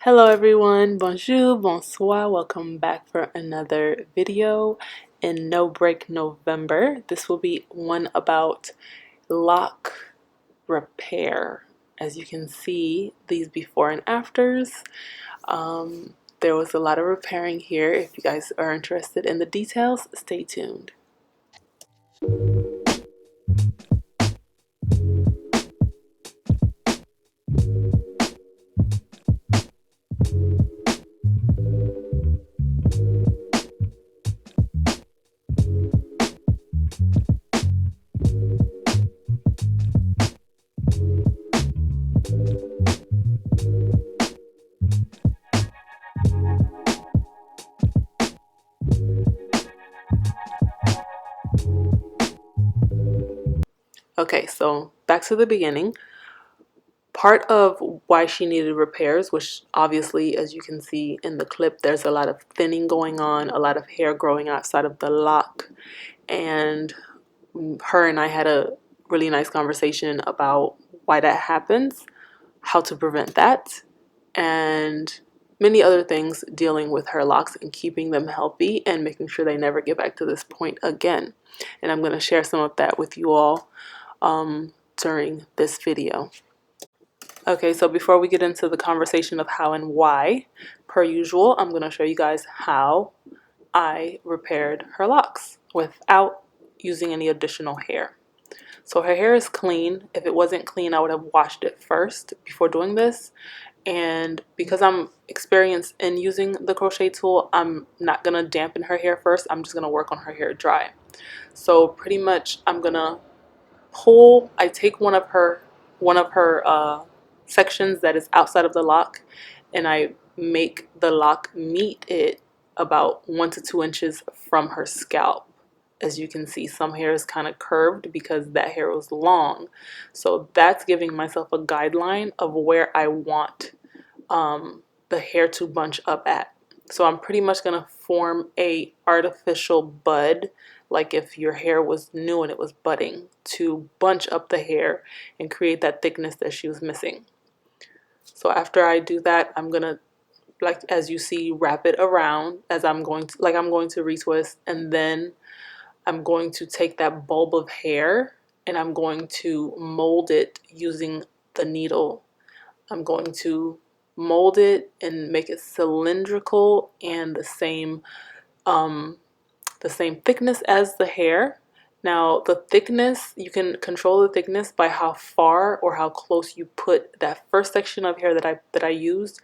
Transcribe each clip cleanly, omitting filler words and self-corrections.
Hello everyone, bonjour, bonsoir, welcome back for another video in No Break November. This will be one about lock repair. As you can see, these before and afters. There was a lot of repairing here. If you guys are interested in the details, stay tuned. Okay, so back to the beginning. Part of why she needed repairs, which obviously, as you can see in the clip, there's a lot of thinning going on, a lot of hair growing outside of the lock, and her and I had a really nice conversation about why that happens, how to prevent that, and many other things dealing with her locks and keeping them healthy and making sure they never get back to this point again. And I'm going to share some of that with you all during this video. Okay, so before we get into the conversation of how and why, per usual, I'm going to show you guys how I repaired her locks without using any additional hair. So her hair is clean. If it wasn't clean, I would have washed it first before doing this. And because I'm experienced in using the crochet tool, I'm not going to dampen her hair first. I'm just going to work on her hair dry. So pretty much I'm going to I take one of her sections that is outside of the lock, and I make the lock meet it about 1 to 2 inches from her scalp. As you can see, some hair is kind of curved because that hair was long. So that's giving myself a guideline of where I want the hair to bunch up at. So I'm pretty much going to form a artificial bud, like if your hair was new and it was budding, to bunch up the hair and create that thickness that she was missing. So after I do that, I'm going to, like as you see, wrap it around as I'm going to retwist, and then I'm going to take that bulb of hair and I'm going to mold it using the needle. I'm going to mold it and make it cylindrical and the same thickness as the hair. Now the thickness, you can control the thickness by how far or how close you put that first section of hair that I used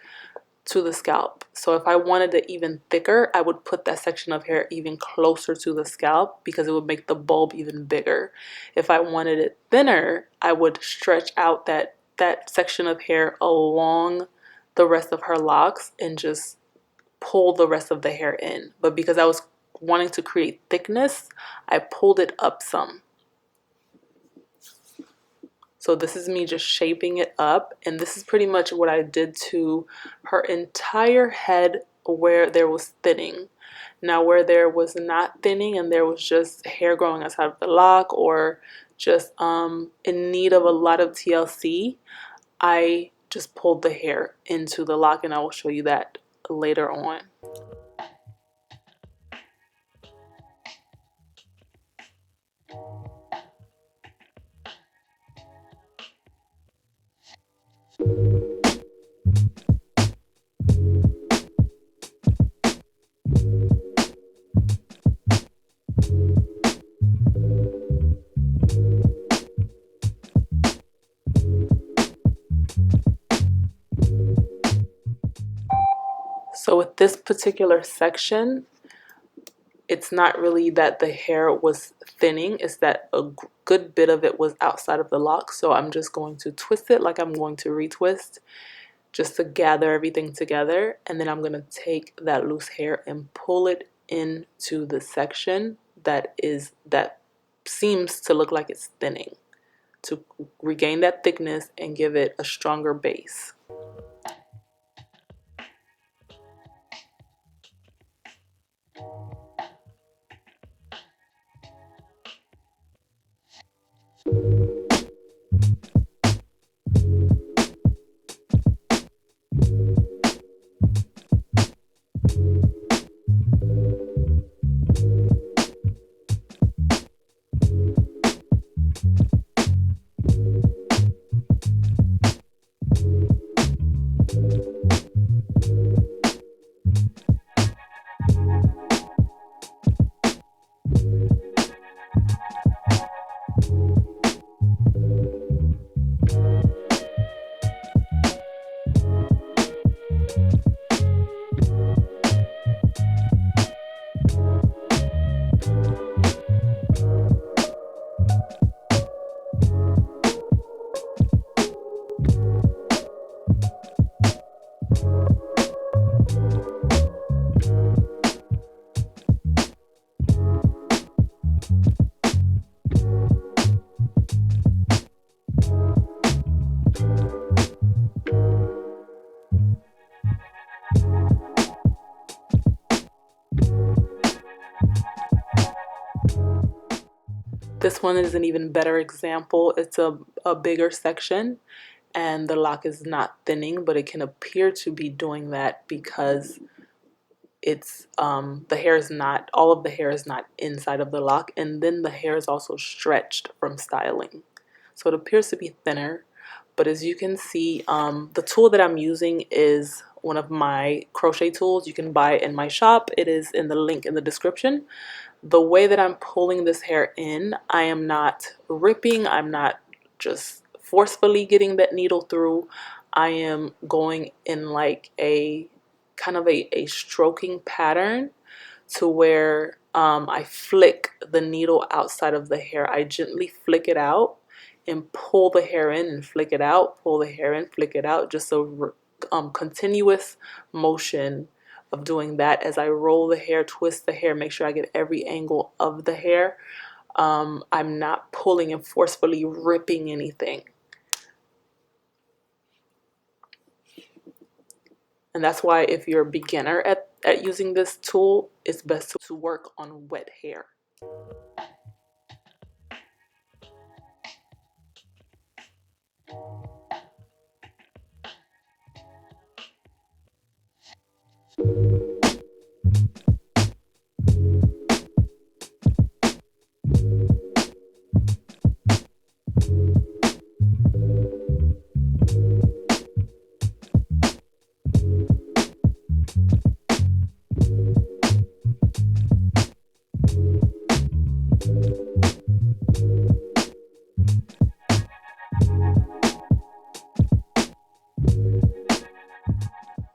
to the scalp. So if I wanted it even thicker, I would put that section of hair even closer to the scalp because it would make the bulb even bigger. If I wanted it thinner, I would stretch out that section of hair along the rest of her locks and just pull the rest of the hair in. But because I was wanting to create thickness, I pulled it up some. So this is me just shaping it up, and this is pretty much what I did to her entire head where there was thinning. Now where there was not thinning and there was just hair growing outside of the lock or just in need of a lot of TLC, I just pulled the hair into the lock, and I will show you that later on. So with this particular section, it's not really that the hair was thinning, it's that a good bit of it was outside of the lock. So I'm just going to twist it like I'm going to retwist, just to gather everything together. And then I'm going to take that loose hair and pull it into the section that seems to look like it's thinning, to regain that thickness and give it a stronger base. This one is an even better example. It's a bigger section and the lock is not thinning, but it can appear to be doing that because it's the hair is not, all of the hair is not inside of the lock, and then the hair is also stretched from styling. So it appears to be thinner, but as you can see, the tool that I'm using is one of my crochet tools. You can buy it in my shop. It is in the link in the description. The way that I'm pulling this hair in, I am not ripping, I'm not just forcefully getting that needle through. I am going in like a kind of a stroking pattern to where I flick the needle outside of the hair. I gently flick it out and pull the hair in and flick it out, pull the hair in, flick it out, just a continuous motion of doing that as I roll the hair, twist the hair, make sure I get every angle of the hair. I'm not pulling and forcefully ripping anything. And that's why if you're a beginner at using this tool, it's best to work on wet hair.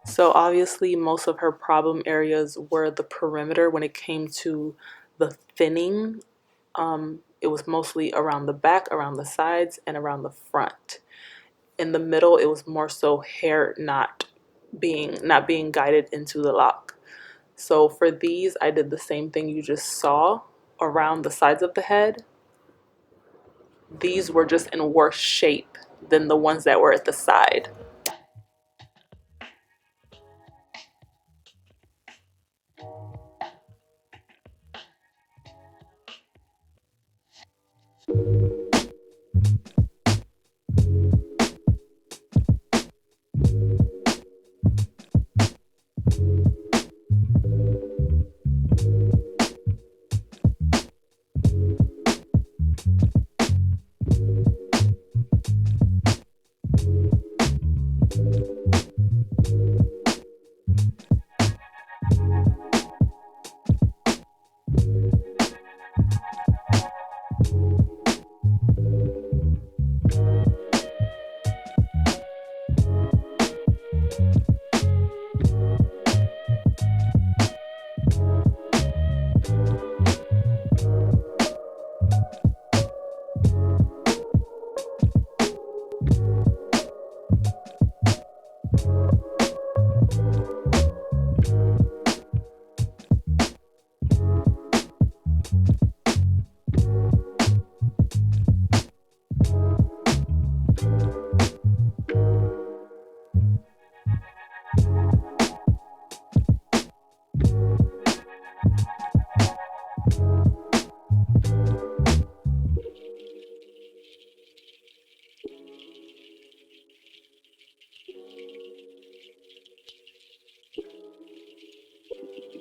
So obviously most of her problem areas were the perimeter when it came to the thinning. It was mostly around the back, around the sides, and around the front. In the middle, it was more so hair not being guided into the lock. So for these, I did the same thing you just saw around the sides of the head. These were just in worse shape than the ones that were at the side.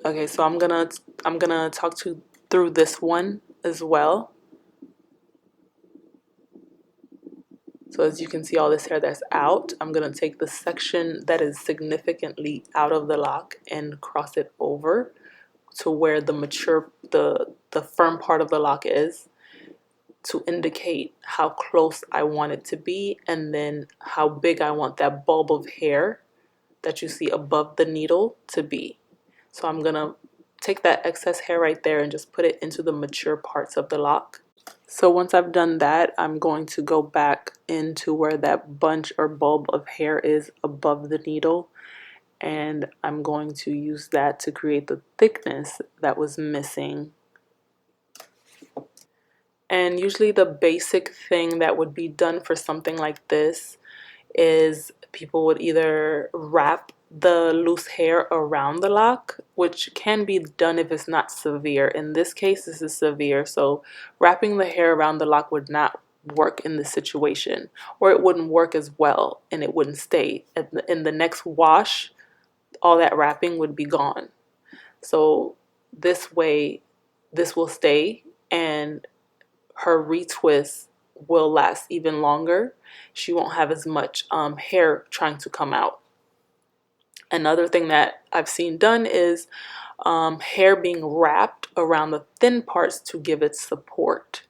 Okay, so I'm gonna talk through this one as well. So So as you can see all this hair that's out, I'm going to take the section that is significantly out of the lock and cross it over to where the mature, the firm part of the lock is, to indicate how close I want it to be, and then how big I want that bulb of hair that you see above the needle to be. So I'm going to take that excess hair right there and just put it into the mature parts of the lock. So once I've done that, I'm going to go back into where that bunch or bulb of hair is above the needle, and I'm going to use that to create the thickness that was missing. And usually the basic thing that would be done for something like this is people would either wrap the loose hair around the lock, which can be done if it's not severe. In this case, this is severe, so wrapping the hair around the lock would not work in this situation, or it wouldn't work as well and it wouldn't stay. In the next wash, all that wrapping would be gone. So this way, this will stay, and her retwist will last even longer. She won't have as much hair trying to come out. Another thing that I've seen done is hair being wrapped around the thin parts to give it support.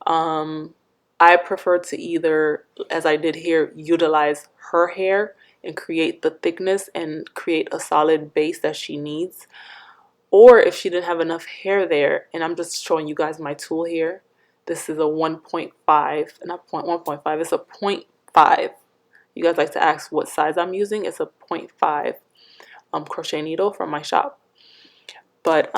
I prefer to either, as I did here, utilize her hair and create the thickness and create a solid base that she needs. Or if she didn't have enough hair there, and I'm just showing you guys my tool here. This is a 1.5, not 1.5, it's a 0.5. You guys like to ask what size I'm using. It's a 0.5 crochet needle from my shop. But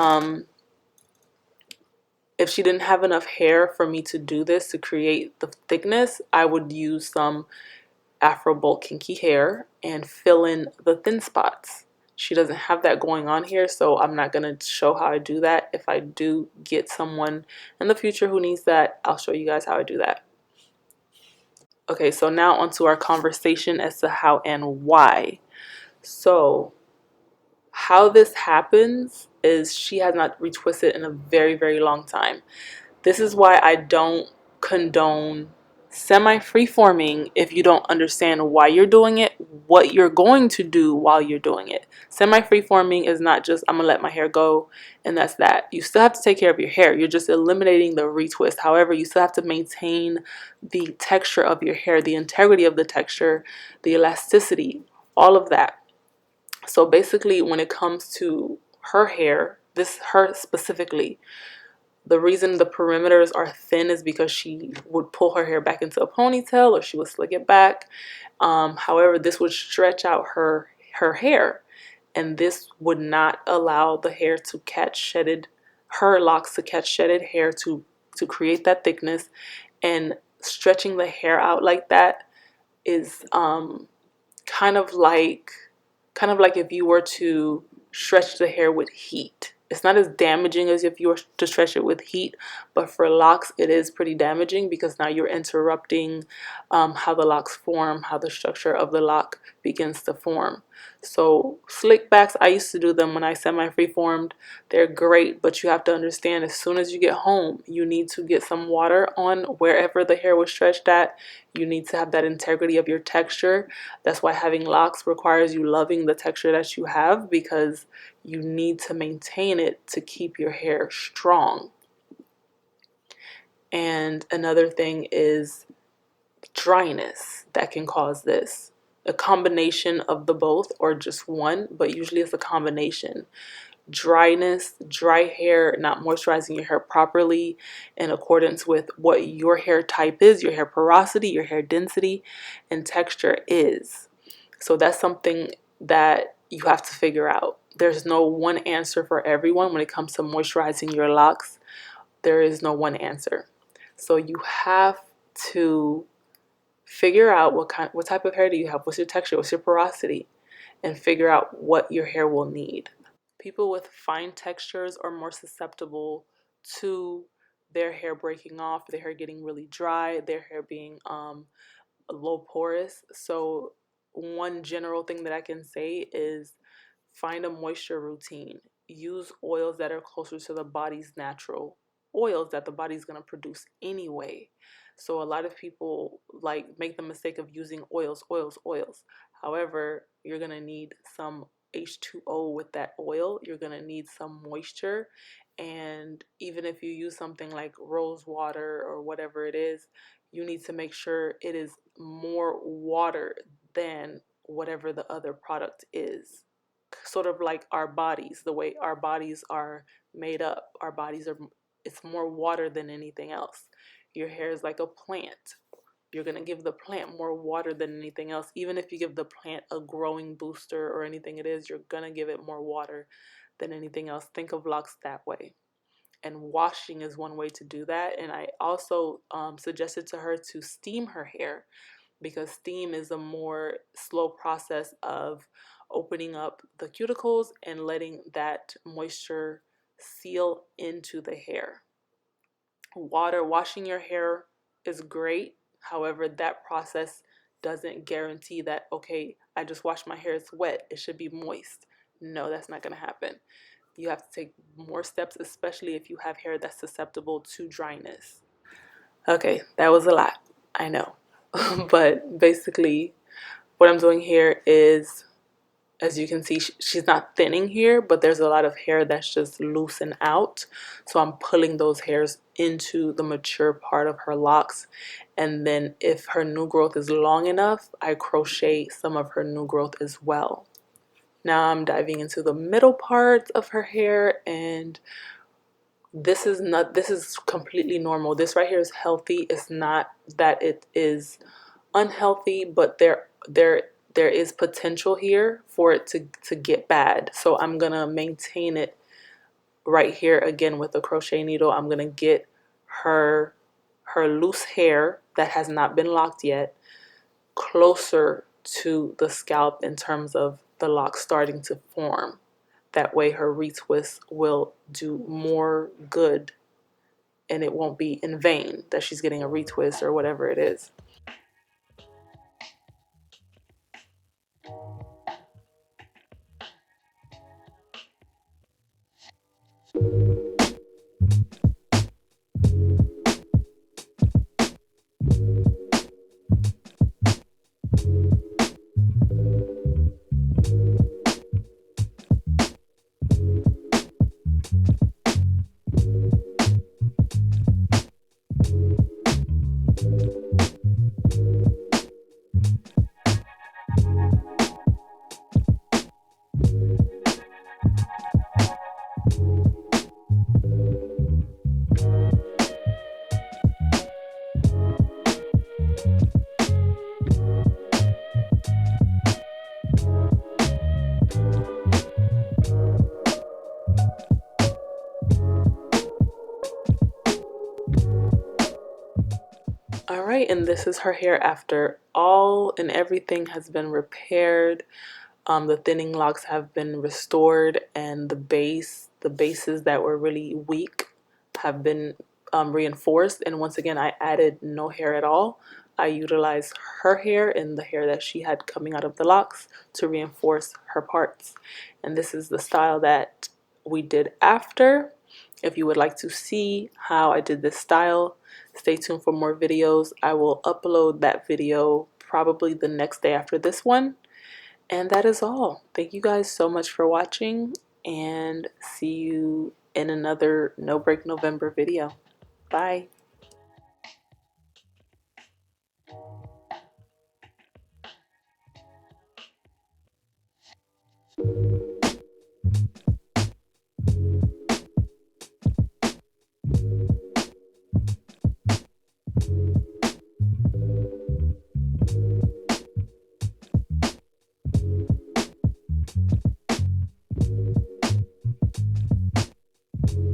if she didn't have enough hair for me to do this, to create the thickness, I would use some Afro Bolt kinky hair and fill in the thin spots. She doesn't have that going on here, so I'm not going to show how I do that. If I do get someone in the future who needs that, I'll show you guys how I do that. Okay, so now onto our conversation as to how and why. So how this happens is she has not retwisted in a very, very long time. This is why I don't condone semi-freeforming if you don't understand why you're doing it, what you're going to do while you're doing it. Semi-freeforming is not just, I'm gonna let my hair go and that's that. You still have to take care of your hair. You're just eliminating the retwist. However, you still have to maintain the texture of your hair, the integrity of the texture, the elasticity, all of that. So basically, when it comes to her hair, her specifically, the reason the perimeters are thin is because she would pull her hair back into a ponytail or she would slick it back. However, this would stretch out her hair, and this would not allow the hair to catch shedded, her locks to catch shedded hair to create that thickness. And stretching the hair out like that is kind of like if you were to stretch the hair with heat. It's not as damaging as if you were to stretch it with heat, but for locks it is pretty damaging because now you're interrupting how the locks form, how the structure of the lock begins to form. So slick backs, I used to do them when I semi-freeformed. They're great, but you have to understand as soon as you get home, you need to get some water on wherever the hair was stretched at. You need to have that integrity of your texture. That's why having locks requires you loving the texture that you have, because you need to maintain it to keep your hair strong. And another thing is dryness that can cause this. A combination of the both or just one, but usually it's a combination. Dryness, dry hair, not moisturizing your hair properly in accordance with what your hair type is, your hair porosity, your hair density, and texture is. So that's something that you have to figure out. There's no one answer for everyone when it comes to moisturizing your locks. There is no one answer. So you have to figure out what type of hair do you have, what's your texture, what's your porosity, and figure out what your hair will need. People with fine textures are more susceptible to their hair breaking off, their hair getting really dry, their hair being low porous. So one general thing that I can say is find a moisture routine. Use oils that are closer to the body's natural oils that the body's going to produce anyway. So a lot of people like make the mistake of using oils. However, you're gonna need some H2O with that oil. You're gonna need some moisture. And even if you use something like rose water or whatever it is, you need to make sure it is more water than whatever the other product is. Sort of like our bodies, the way our bodies are made up. Our bodies are, it's more water than anything else. Your hair is like a plant. You're going to give the plant more water than anything else. Even if you give the plant a growing booster or anything it is, you're going to give it more water than anything else. Think of locks that way. And washing is one way to do that. And I also suggested to her to steam her hair, because steam is a more slow process of opening up the cuticles and letting that moisture seal into the hair. Washing your hair is great. However, that process doesn't guarantee that, okay, I just washed my hair, it's wet, it should be moist. No, that's not going to happen. You have to take more steps, especially if you have hair that's susceptible to dryness. Okay, that was a lot, I know. But basically, what I'm doing here is, as you can see, she's not thinning here, but there's a lot of hair that's just loosened out. So I'm pulling those hairs into the mature part of her locks. And then if her new growth is long enough, I crochet some of her new growth as well. Now I'm diving into the middle part of her hair, and this is completely normal. This right here is healthy. It's not that it is unhealthy, but there is potential here for it to get bad. So I'm gonna maintain it right here again with a crochet needle. I'm gonna get her loose hair that has not been locked yet closer to the scalp in terms of the locks starting to form. That way her retwist will do more good, and it won't be in vain that she's getting a retwist or whatever it is. All right, and this is her hair after all and everything has been repaired. The thinning locks have been restored, and the bases that were really weak have been reinforced. And once again, I added no hair at all. I utilized her hair and the hair that she had coming out of the locks to reinforce her parts. And this is the style that we did after. If you would like to see how I did this style, stay tuned for more videos. I will upload that video probably the next day after this one. And that is all. Thank you guys so much for watching, and see you in another No Break November video. Bye.